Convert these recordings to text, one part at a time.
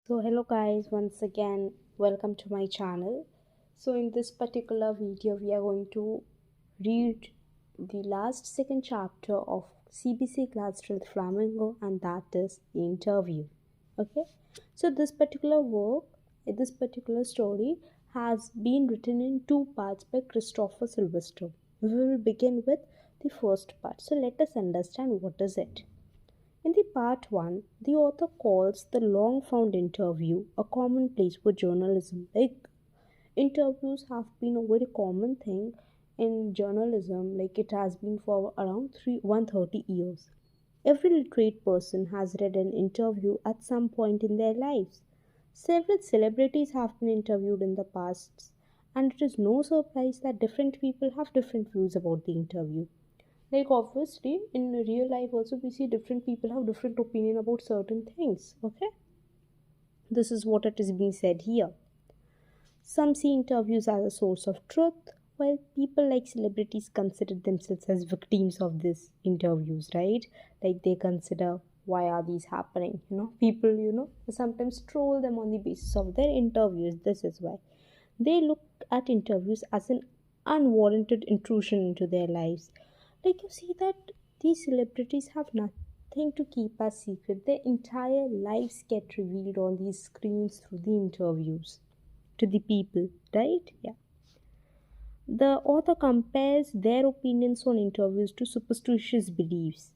So hello guys, once again welcome to my channel. So in this particular video we are going to read the last second chapter of cbse class 12 Flamingo, and that is the interview. Okay, so this particular story has been written in two parts by Christopher Sylvester. We will begin with the first part. So let us understand what is it. In the part 1, the author calls the long found interview a commonplace for journalism. Like, interviews have been a very common thing in journalism, like it has been for around 130 years. Every literate person has read an interview at some point in their lives. Several celebrities have been interviewed in the past, and it is no surprise that different people have different views about the interview. Like, obviously in real life also we see different people have different opinion about certain things. Okay, this is what it is being said here. Some see interviews as a source of truth, while people like celebrities consider themselves as victims of these interviews, right? Like, they consider, why are these happening? People, sometimes troll them on the basis of their interviews. This is why they look at interviews as an unwarranted intrusion into their lives. Like, you see that these celebrities have nothing to keep a secret. Their entire lives get revealed on these screens through the interviews to the people, right? Yeah. The author compares their opinions on interviews to superstitious beliefs.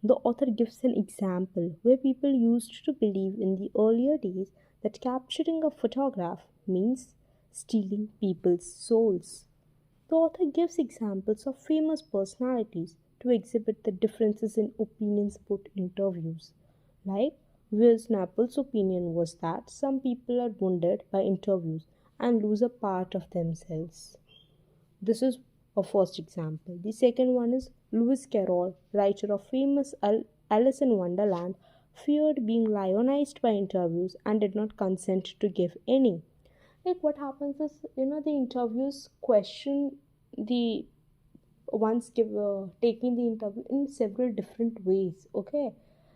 The author gives an example where people used to believe in the earlier days that capturing a photograph means stealing people's souls. The author gives examples of famous personalities to exhibit the differences in opinions about interviews. Like, Will Snapple's opinion was that some people are wounded by interviews and lose a part of themselves. This is a first example. The second one is Lewis Carroll, writer of famous Alice in Wonderland, feared being lionized by interviews and did not consent to give any. Like, what happens is, the interviews question the ones taking the interview in several different ways. Okay,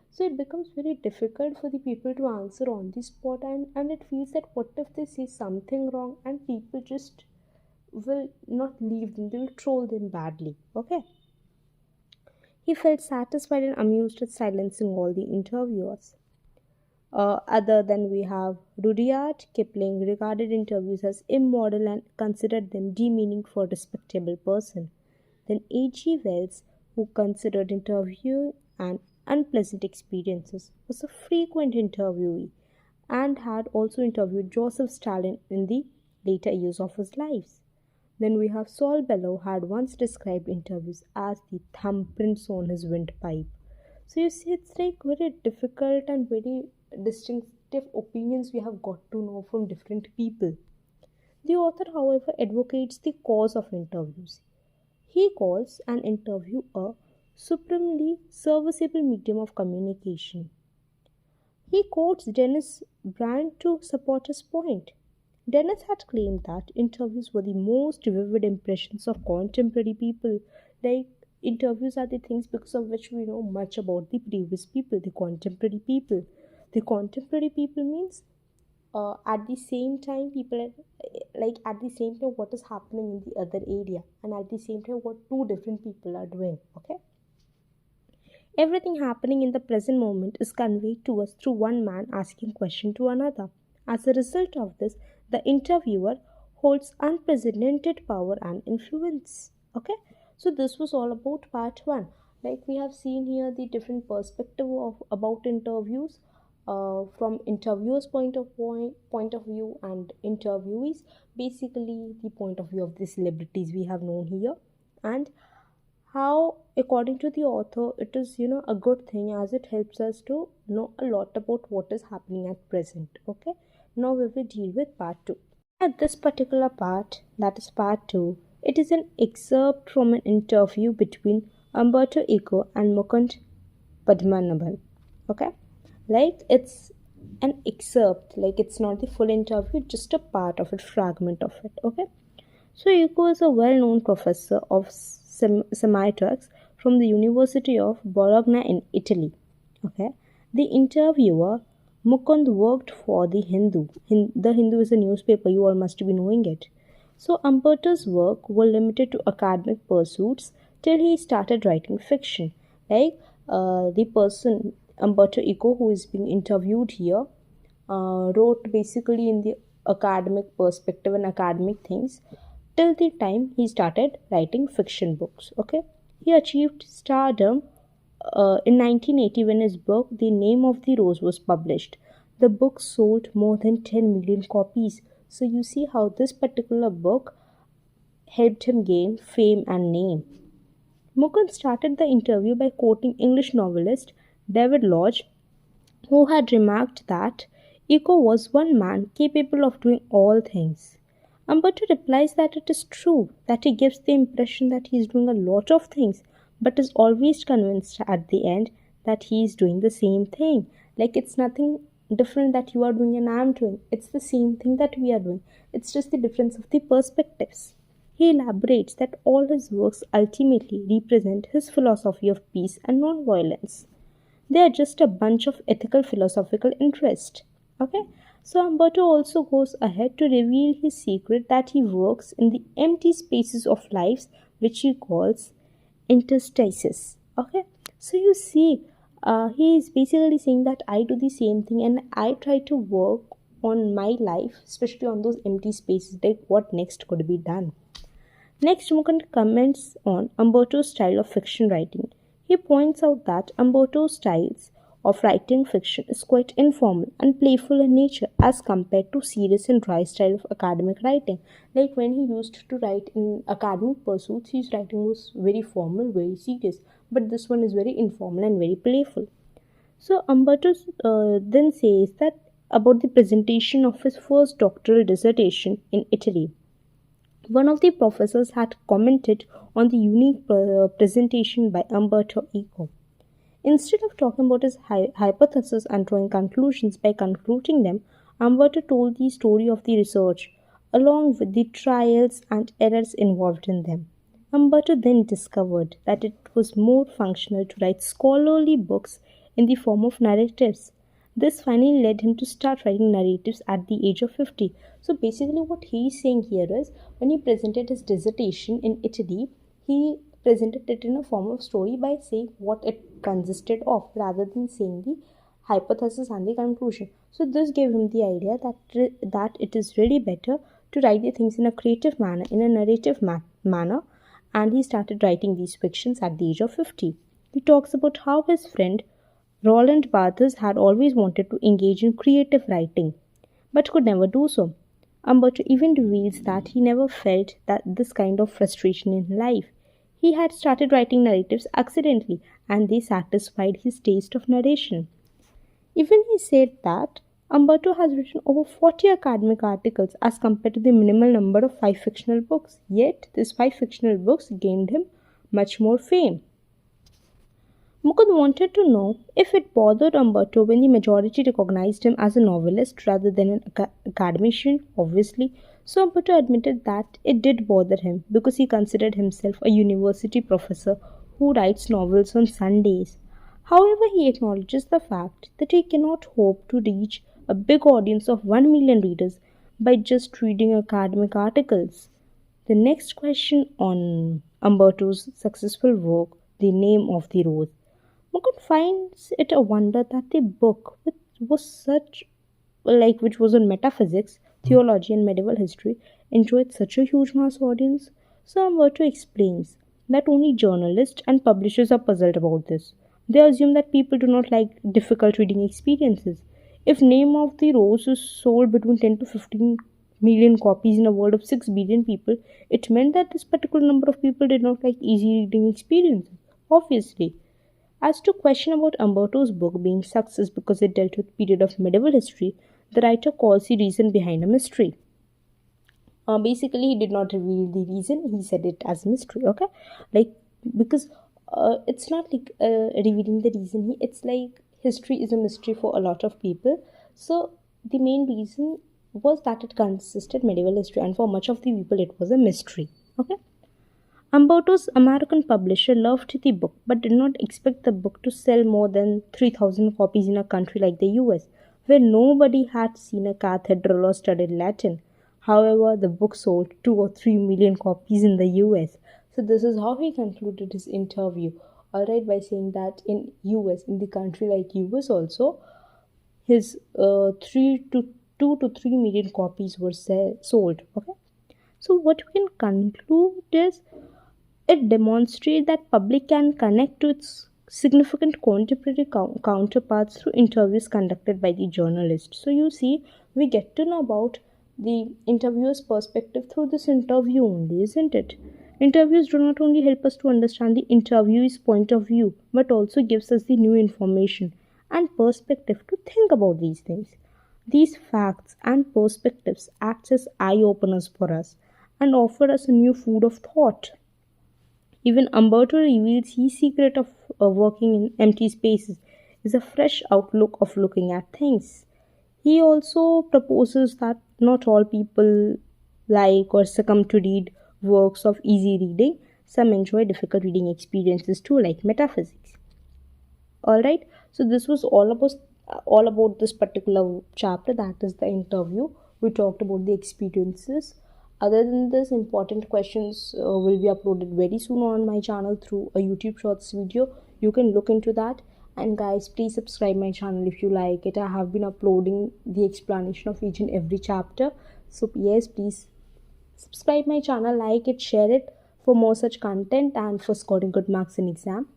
so it becomes very difficult for the people to answer on the spot, and it feels that what if they say something wrong and people just will not leave them, they will troll them badly. Okay, he felt satisfied and amused at silencing all the interviewers. Other than we have Rudyard Kipling regarded interviews as immoral and considered them demeaning for a respectable person. Then H.G. Wells, who considered interviewing an unpleasant experiences, was a frequent interviewee and had also interviewed Joseph Stalin in the later years of his life. Then we have Saul Bellow had once described interviews as the thumbprints on his windpipe. So you see, it's like very difficult and very distinctive opinions we have got to know from different people. The author, however, advocates the cause of interviews. He calls an interview a supremely serviceable medium of communication. He quotes Dennis Brand to support his point. Dennis had claimed that interviews were the most vivid impressions of contemporary people. Like, interviews are the things because of which we know much about the previous people, the contemporary people. The contemporary people means at the same time people like at the same time what is happening in the other area, and at the same time what two different people are doing. Okay, everything happening in the present moment is conveyed to us through one man asking question to another. As a result of this, the interviewer holds unprecedented power and influence. Okay, so this was all about part 1. Like, we have seen here the different perspective of about interviews, from interviewers point of view and interviewees, basically the point of view of the celebrities we have known here, and how, according to the author, it is a good thing as it helps us to know a lot about what is happening at present. Okay, now we will deal with part 2. At this particular part, that is part 2, it is an excerpt from an interview between Umberto Eco and Mukund Padmanabhan. Okay, like, it's an excerpt, like it's not the full interview, just a part of it, fragment of it. Okay, so Eco is a well-known professor of semiotics from the University of Bologna in Italy. Okay, the interviewer, Mukund worked for the Hindu. The Hindu is a newspaper, you all must be knowing it. So Umberto's work were limited to academic pursuits till he started writing fiction. Like the person Umberto Eco, who is being interviewed here, wrote basically in the academic perspective and academic things till the time he started writing fiction books. Okay, he achieved stardom in 1980 when his book The Name of the Rose was published. The book sold more than 10 million copies. So you see how this particular book helped him gain fame and name. Mukund started the interview by quoting English novelist David Lodge, who had remarked that Eco was one man capable of doing all things. Umberto replies that it is true, that he gives the impression that he is doing a lot of things, but is always convinced at the end that he is doing the same thing. Like it's nothing different that you are doing and I am doing. It's the same thing that we are doing. It's just the difference of the perspectives. He elaborates that all his works ultimately represent his philosophy of peace and non-violence. They are just a bunch of ethical philosophical interest. Okay, so Umberto also goes ahead to reveal his secret that he works in the empty spaces of lives, which he calls interstices. Okay, so you see, he is basically saying that I do the same thing and I try to work on my life, especially on those empty spaces, like what next could be done. Next, Mukund comments on Umberto's style of fiction writing. He points out that Umberto's styles of writing fiction is quite informal and playful in nature as compared to serious and dry style of academic writing. Like when he used to write in academic pursuits, his writing was very formal, very serious. But this one is very informal and very playful. So Umberto then says that about the presentation of his first doctoral dissertation in Italy. One of the professors had commented on the unique presentation by Umberto Eco. Instead of talking about his hypothesis and drawing conclusions by concluding them, Umberto told the story of the research, along with the trials and errors involved in them. Umberto then discovered that it was more functional to write scholarly books in the form of narratives. This finally led him to start writing narratives at the age of 50. So basically what he is saying here is, when he presented his dissertation in Italy, he presented it in a form of story by saying what it consisted of rather than saying the hypothesis and the conclusion. So this gave him the idea that it is really better to write the things in a creative manner, in a narrative manner, and he started writing these fictions at the age of 50. He talks about how his friend Roland Barthes had always wanted to engage in creative writing, but could never do so. Umberto even reveals that he never felt that this kind of frustration in life. He had started writing narratives accidentally, and they satisfied his taste of narration. Even he said that Umberto has written over 40 academic articles as compared to the minimal number of 5 fictional books, yet these 5 fictional books gained him much more fame. Mukund wanted to know if it bothered Umberto when the majority recognized him as a novelist rather than an academician, obviously. So Umberto admitted that it did bother him because he considered himself a university professor who writes novels on Sundays. However, he acknowledges the fact that he cannot hope to reach a big audience of 1 million readers by just reading academic articles. The next question on Umberto's successful work, The Name of the Rose. Mukund finds it a wonder that the book, which was on metaphysics, theology, and medieval history, enjoyed such a huge mass audience. So Umberto explains that only journalists and publishers are puzzled about this. They assume that people do not like difficult reading experiences. If Name of the Rose is sold between 10 to 15 million copies in a world of 6 billion people, it meant that this particular number of people did not like easy reading experiences. Obviously. As to question about Umberto's book being success because it dealt with period of medieval history, the writer calls the reason behind a mystery. Basically, he did not reveal the reason. He said it as mystery. Okay, because it's not like revealing the reason. It's like history is a mystery for a lot of people. So the main reason was that it consisted medieval history, and for much of the people, it was a mystery. Okay. Umberto's American publisher loved the book but did not expect the book to sell more than 3,000 copies in a country like the US. where nobody had seen a cathedral or studied Latin. However, the book sold 2 or 3 million copies in the US. So this is how he concluded his interview. Alright, by saying that in US, in the country like US also, his 3 to 2 to 3 million copies were sold. Okay, so what we can conclude is it demonstrates that public can connect to its significant contemporary counterparts through interviews conducted by the journalist. So you see, we get to know about the interviewer's perspective through this interview only, isn't it? Interviews do not only help us to understand the interviewee's point of view, but also gives us the new information and perspective to think about these things. These facts and perspectives act as eye openers for us and offer us a new food of thought. Even Umberto reveals his secret of working in empty spaces is a fresh outlook of looking at things. He also proposes that not all people like or succumb to read works of easy reading. Some enjoy difficult reading experiences too, like metaphysics. Alright, so this was all about this particular chapter, that is the interview. We talked about the experiences. Other than this, important questions will be uploaded very soon on my channel through a YouTube Shorts video. You can look into that. And guys, please subscribe my channel if you like it. I have been uploading the explanation of each and every chapter. So yes, please subscribe my channel, like it, share it for more such content and for scoring good marks in exam.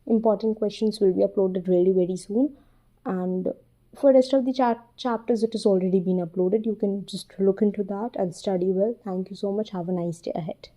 Important questions will be uploaded really very soon. And for rest of the chapters, it has already been uploaded. You can just look into that and study well. Thank you so much. Have a nice day ahead.